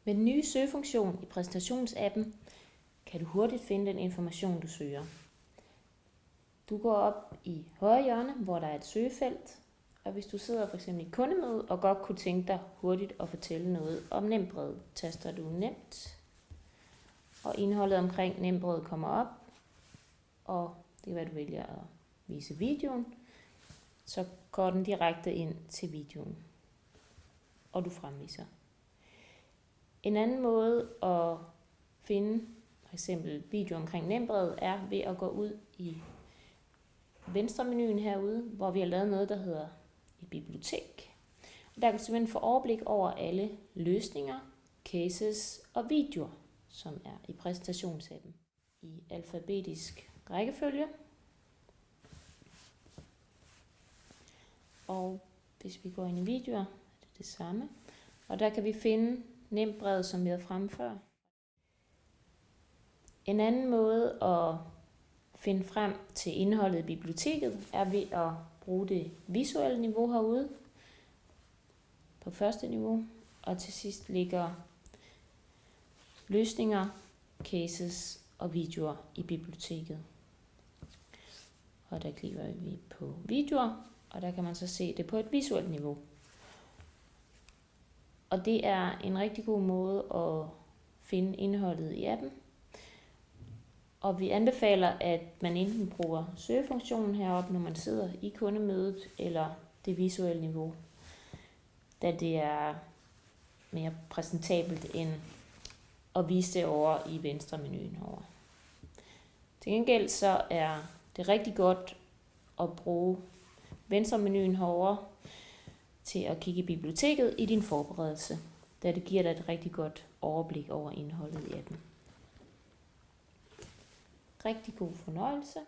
Med den nye søgefunktion i præsentationsappen kan du hurtigt finde den information, du søger. Du går op i højre hjørne, hvor der er et søgefelt, og hvis du sidder f.eks. i et kundemøde og godt kunne tænke dig hurtigt at fortælle noget om NemBred, taster du nemt, og indholdet omkring NemBred kommer op, og det er, hvad du vælger at vise videoen, så går den direkte ind til videoen, og du fremviser. En anden måde at finde for eksempel video omkring NemBred er ved at gå ud i venstremenuen herude, hvor vi har lavet noget, der hedder et bibliotek. Og der kan du simpelthen få overblik over alle løsninger, cases og videoer, som er i præsentationsappen i alfabetisk rækkefølge. Og hvis vi går ind i videoer, er det samme. Og der kan vi finde NemBred, som vi havde fremme før. En anden måde at finde frem til indholdet i biblioteket er ved at bruge det visuelle niveau herude på første niveau. Og til sidst ligger løsninger, cases og videoer i biblioteket. Og der klikker vi på videoer, og der kan man så se det på et visuelt niveau. Og det er en rigtig god måde at finde indholdet i appen. Og vi anbefaler, at man enten bruger søgefunktionen heroppe, når man sidder i kundemødet, eller det visuelle niveau, da det er mere præsentabelt end at vise det over i venstre menuen over. Til gengæld så er det rigtig godt at bruge venstre menuen herovre til at kigge i biblioteket i din forberedelse, da det giver dig et rigtig godt overblik over indholdet i appen. Rigtig god fornøjelse.